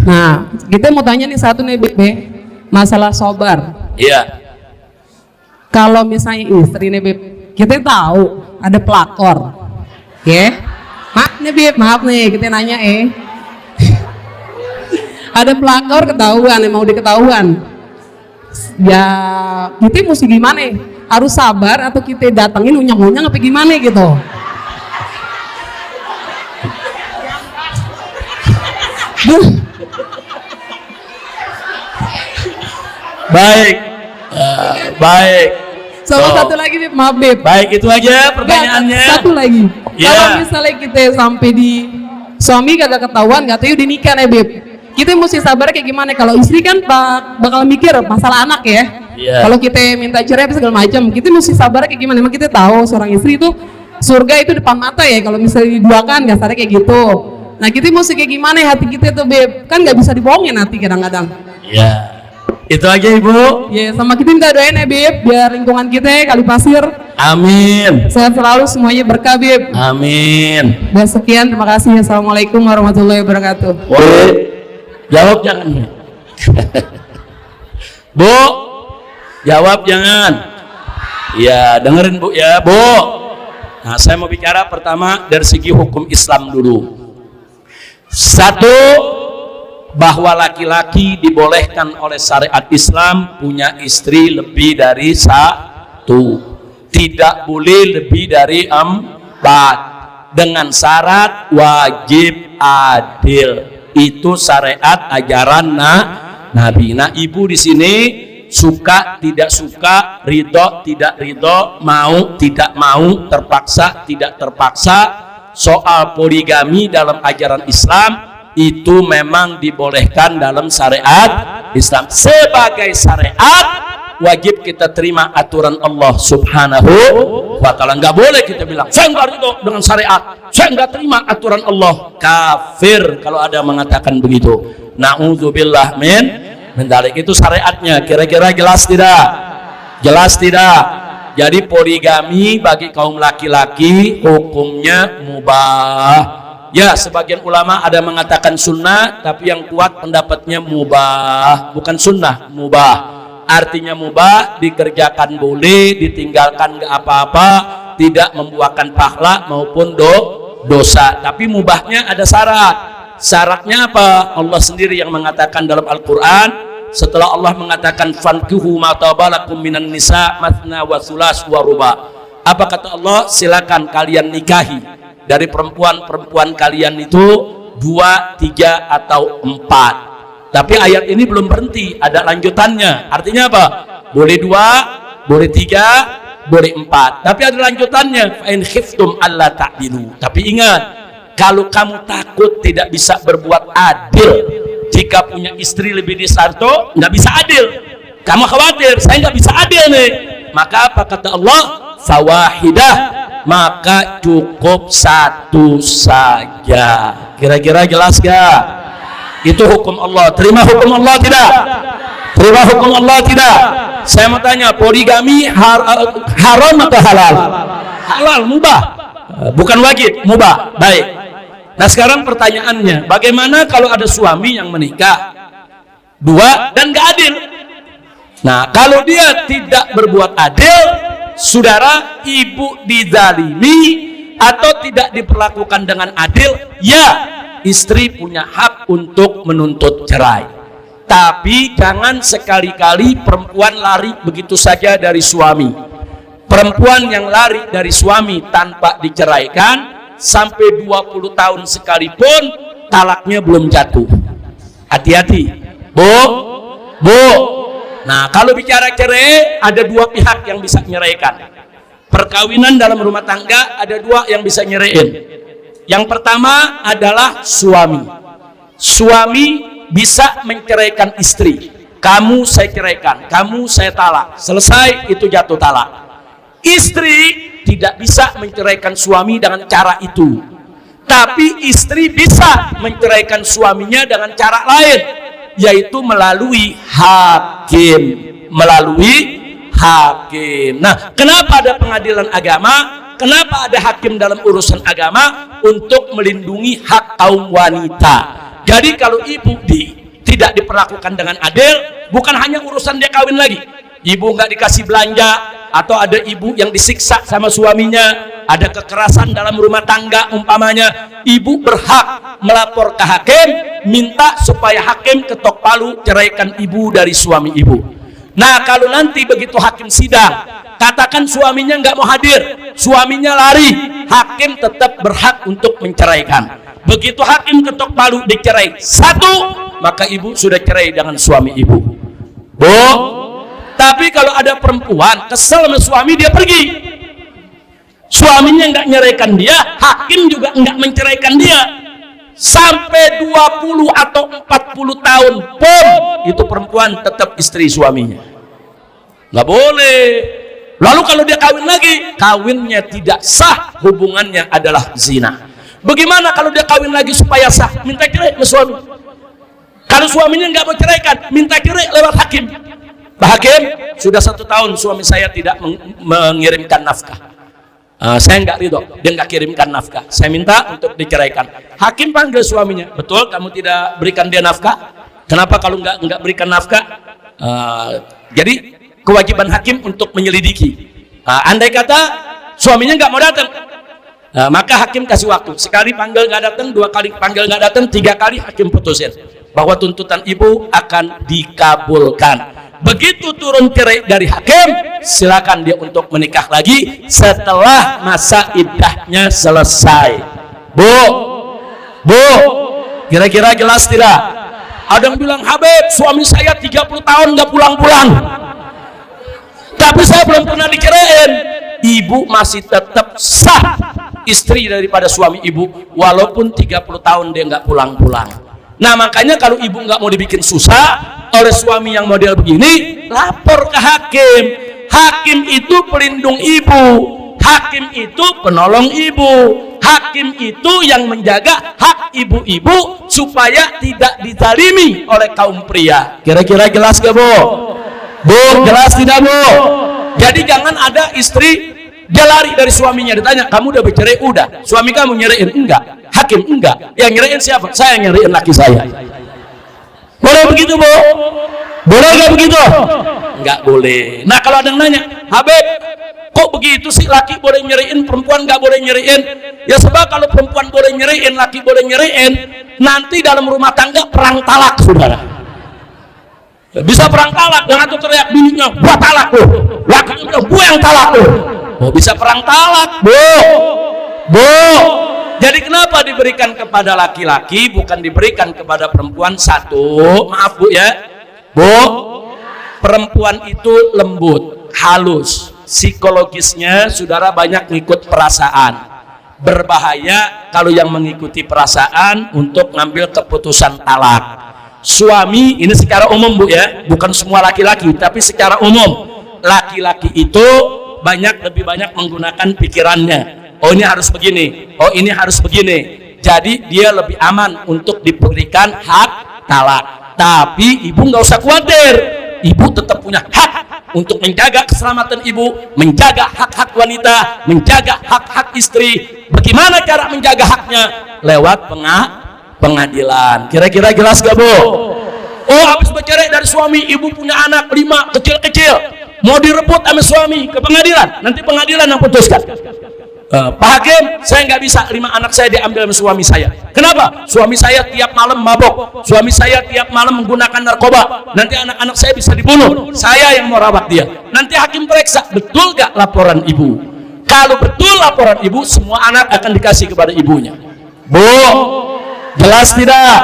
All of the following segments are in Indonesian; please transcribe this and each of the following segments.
Nah, kita mau tanya nih satu nih, Beb, masalah sabar. Iya. Kalau misalnya istri nih, Beb, kita tahu ada pelakor, ya? Maaf nih, Beb, maaf nih, kita nanya ada pelakor ketahuan, mau diketahuan. Ya, kita mesti gimana? Harus sabar atau kita datengin unyang-unyang apa gimana gitu? Baik. Baik. Sama satu lagi, Beb, maaf, Beb. Baik, itu aja pertanyaannya. Satu lagi. Ya. Kalau misalnya kita sampai di suami kagak ketahuan, nggak tahu udah nikah nih, Beb. Kita mesti sabar kayak gimana? Kalau istri kan bakal mikir masalah anak ya. Ya. Kalau kita minta cerai segala macam, kita mesti sabar kayak gimana? Emang kita tahu seorang istri itu surga itu depan mata ya. Kalau misalnya diduakan, kasarnya kayak gitu. Nah, kita mesti kayak gimana hati kita tuh, Beb? Kan nggak bisa dibohongin hati kadang-kadang. Ya. Itu aja, Ibu. Ya, sama kita minta doain ya, Beb, biar lingkungan kita kali pasir Amin. sehat selalu, semuanya berkah, Beb. Amin. Dan sekian, terima kasih. Assalamualaikum warahmatullahi wabarakatuh. Boleh jawab jangan. Bu, jawab jangan. Ya, dengerin Bu ya, Bu. Nah, saya mau bicara pertama dari segi hukum Islam dulu. Satu, bahwa laki-laki dibolehkan oleh syariat Islam punya istri lebih dari satu, tidak boleh lebih dari 4, dengan syarat wajib adil. Itu syariat ajaran Nabi. Nah, ibu di sini suka tidak suka, ridho tidak ridho, mau tidak mau, terpaksa tidak terpaksa, soal poligami dalam ajaran Islam itu memang dibolehkan dalam syariat Islam. Sebagai syariat wajib kita terima aturan Allah Subhanahu wa ta'ala. Nggak boleh kita bilang saya nggak ridho dengan syariat, saya nggak terima aturan Allah. Kafir kalau ada mengatakan begitu. Na'udzubillah min dalik. Itu syariatnya. Kira-kira jelas tidak? Jelas tidak? Jadi poligami bagi kaum laki-laki hukumnya mubah. Ya, sebagian ulama ada mengatakan sunnah, tapi yang kuat pendapatnya mubah, bukan sunnah, mubah. Artinya mubah, dikerjakan boleh, ditinggalkan nggak apa-apa, tidak membuahkan pahala maupun dosa. Tapi mubahnya ada syarat. Syaratnya apa? Allah sendiri yang mengatakan dalam Al-Quran, setelah Allah mengatakan fankihu ma tabalakum minan nisa mathna wa thulas wa ruba. Apa kata Allah? Silakan kalian nikahi dari perempuan-perempuan kalian itu 2, 3 atau 4. Tapi ayat ini belum berhenti, ada lanjutannya. Artinya apa? Boleh 2, boleh 3, boleh 4. Tapi ada lanjutannya. Fa in khiftum alla ta'dilu. Tapi ingat, kalau kamu takut tidak bisa berbuat adil, jika punya istri lebih dari satu, nggak bisa adil. Kamu khawatir, saya nggak bisa adil nih. Maka apa kata Allah? Fawahidah, maka cukup satu saja. Kira-kira jelas gak? Itu hukum Allah. Terima hukum Allah tidak? Terima hukum Allah tidak? Saya mau tanya, poligami haram atau halal? Halal, mubah. Bukan wajib, mubah. Baik. Nah, sekarang pertanyaannya, bagaimana kalau ada suami yang menikah 2 dan gak adil? Nah, kalau dia tidak berbuat adil, saudara, ibu dizalimi atau tidak diperlakukan dengan adil, ya, istri punya hak untuk menuntut cerai. Tapi jangan sekali-kali perempuan lari begitu saja dari suami. Perempuan yang lari dari suami tanpa diceraikan sampai 20 tahun sekalipun talaknya belum jatuh. Hati-hati, Bu. Nah, kalau bicara cerai, ada 2 pihak yang bisa nyeraikan. Perkawinan dalam rumah tangga ada 2 yang bisa nyeraiin. Yang pertama adalah suami. Suami bisa menceraikan istri. Kamu saya ceraikan, kamu saya talak. Selesai, itu jatuh talak. Istri tidak bisa menceraikan suami dengan cara itu. Tapi istri bisa menceraikan suaminya dengan cara lain, yaitu melalui hakim. Nah, kenapa ada pengadilan agama? Kenapa ada hakim dalam urusan agama? Untuk melindungi hak kaum wanita. Jadi kalau ibu tidak diperlakukan dengan adil, bukan hanya urusan dia kawin lagi, ibu nggak dikasih belanja, atau ada ibu yang disiksa sama suaminya, ada kekerasan dalam rumah tangga umpamanya, ibu berhak melapor ke hakim, minta supaya hakim ketok palu ceraikan ibu dari suami ibu. Nah, kalau nanti begitu hakim sidang, katakan suaminya nggak mau hadir, suaminya lari, hakim tetap berhak untuk menceraikan. Begitu hakim ketok palu dicerai satu, maka ibu sudah cerai dengan suami ibu. Bu, tapi kalau ada perempuan kesel sama suami, dia pergi, suaminya nggak nyeraikan dia, hakim juga nggak menceraikan dia, sampai 20 atau 40 tahun pun itu perempuan tetap istri suaminya, nggak boleh. Lalu kalau dia kawin lagi, kawinnya tidak sah, hubungannya adalah zina. Bagaimana kalau dia kawin lagi supaya sah? Minta cerai ke suami. Kalau suaminya nggak mau ceraikan, minta cerai lewat hakim. Pak Hakim, sudah 1 tahun suami saya tidak mengirimkan nafkah. Saya nggak ridho, dia nggak kirimkan nafkah. Saya minta untuk diceraikan. Hakim panggil suaminya, betul kamu tidak berikan dia nafkah? Kenapa kalau nggak berikan nafkah? Jadi kewajiban hakim untuk menyelidiki. Andai kata suaminya nggak mau datang, maka hakim kasih waktu. Sekali panggil nggak datang, 2 kali panggil nggak datang, 3 kali hakim putusin bahwa tuntutan ibu akan dikabulkan. Begitu turun cerai dari hakim, silakan dia untuk menikah lagi setelah masa iddahnya selesai. Bu, kira-kira jelas tidak? Ada yang bilang, Habib, suami saya 30 tahun nggak pulang-pulang, tapi saya belum pernah diceraiin. Ibu masih tetap sah istri daripada suami ibu, walaupun 30 tahun dia nggak pulang-pulang. Nah, makanya kalau ibu nggak mau dibikin susah oleh suami yang model begini, lapor ke hakim. Hakim itu pelindung ibu, hakim itu penolong ibu, hakim itu yang menjaga hak ibu-ibu supaya tidak dizalimi oleh kaum pria. Kira-kira jelas gak, Bu? Bu, jelas tidak, Bu? Jadi jangan ada istri dia lari dari suaminya, ditanya, kamu udah bercerai? Udah. Suami kamu nyeriin? Enggak. Hakim? Enggak. Yang nyeriin siapa? Saya nyeriin laki saya. Boleh begitu, Bu? Boleh nggak begitu? Enggak boleh. Nah, kalau ada yang nanya, Habib, kok begitu sih, laki boleh nyeriin, perempuan nggak boleh nyeriin? Ya sebab kalau perempuan boleh nyeriin, laki boleh nyeriin, nanti dalam rumah tangga perang talak, saudara. Bisa perang talak, jangan tuh teriak bininya, gua talak lu, lakinya bilang, gua yang talak lu. Oh, bisa perang talak, Bu. Jadi kenapa diberikan kepada laki-laki bukan diberikan kepada perempuan? Satu, maaf Bu ya, Bu, perempuan itu lembut, halus, psikologisnya saudara banyak ngikut perasaan. Berbahaya kalau yang mengikuti perasaan untuk ngambil keputusan talak. Suami, ini secara umum Bu ya, bukan semua laki-laki, tapi secara umum laki-laki itu lebih banyak menggunakan pikirannya. Oh, ini harus begini, oh ini harus begini. Jadi dia lebih aman untuk diberikan hak talak. Tapi ibu nggak usah khawatir, ibu tetap punya hak untuk menjaga keselamatan ibu, menjaga hak-hak wanita, menjaga hak-hak istri. Bagaimana cara menjaga haknya? Lewat pengadilan. Kira-kira jelas gak, Bu? Oh, habis bercerai dari suami, ibu punya anak 5 kecil-kecil, mau direbut sama suami, ke pengadilan. Nanti pengadilan yang putuskan. Pak Hakim, saya nggak bisa 5 anak saya diambil sama suami saya. Kenapa? Suami saya tiap malam mabok, suami saya tiap malam menggunakan narkoba. Nanti anak-anak saya bisa dibunuh, saya yang mau rawat dia. Nanti hakim periksa, betul gak laporan ibu? Kalau betul laporan ibu, semua anak akan dikasih kepada ibunya. Bu, jelas tidak?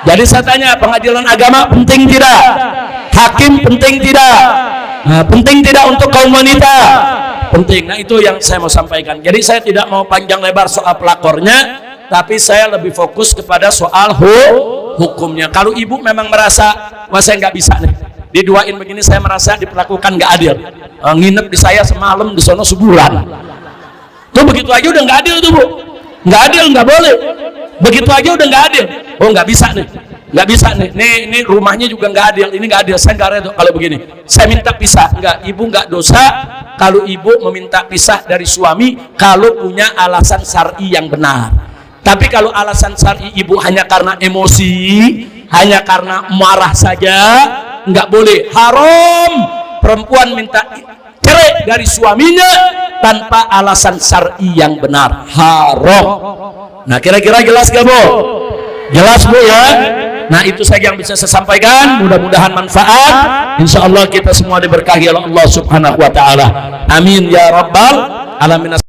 Jadi saya tanya, pengadilan agama penting tidak? Hakim penting tidak? Penting tidak untuk kaum wanita? Penting. Nah, itu yang saya mau sampaikan. Jadi saya tidak mau panjang lebar soal pelakornya, tapi saya lebih fokus kepada soal hukumnya. Kalau ibu memang merasa, wah saya nggak bisa nih, diduain begini, saya merasa diperlakukan nggak adil, nginep di saya semalam, di sono sebulan, tuh begitu aja udah nggak adil tuh Bu, nggak adil, nggak boleh, begitu aja udah nggak adil. Oh, nggak bisa nih, nggak bisa nih, ini rumahnya juga nggak adil, ini nggak adil, saya nggak reda kalau begini, saya minta pisah. Nggak, ibu nggak dosa kalau ibu meminta pisah dari suami kalau punya alasan syar'i yang benar. Tapi kalau alasan syar'i ibu hanya karena emosi, hanya karena marah saja nggak boleh. Haram perempuan minta cerai dari suaminya tanpa alasan syar'i yang benar, haram. Nah, kira-kira jelas gak Bu? Jelas Bu ya? Nah, itu saja yang bisa saya sampaikan, mudah-mudahan manfaat. Insya Allah kita semua diberkahi oleh Allah Subhanahu wa ta'ala, amin ya rabbal alamin.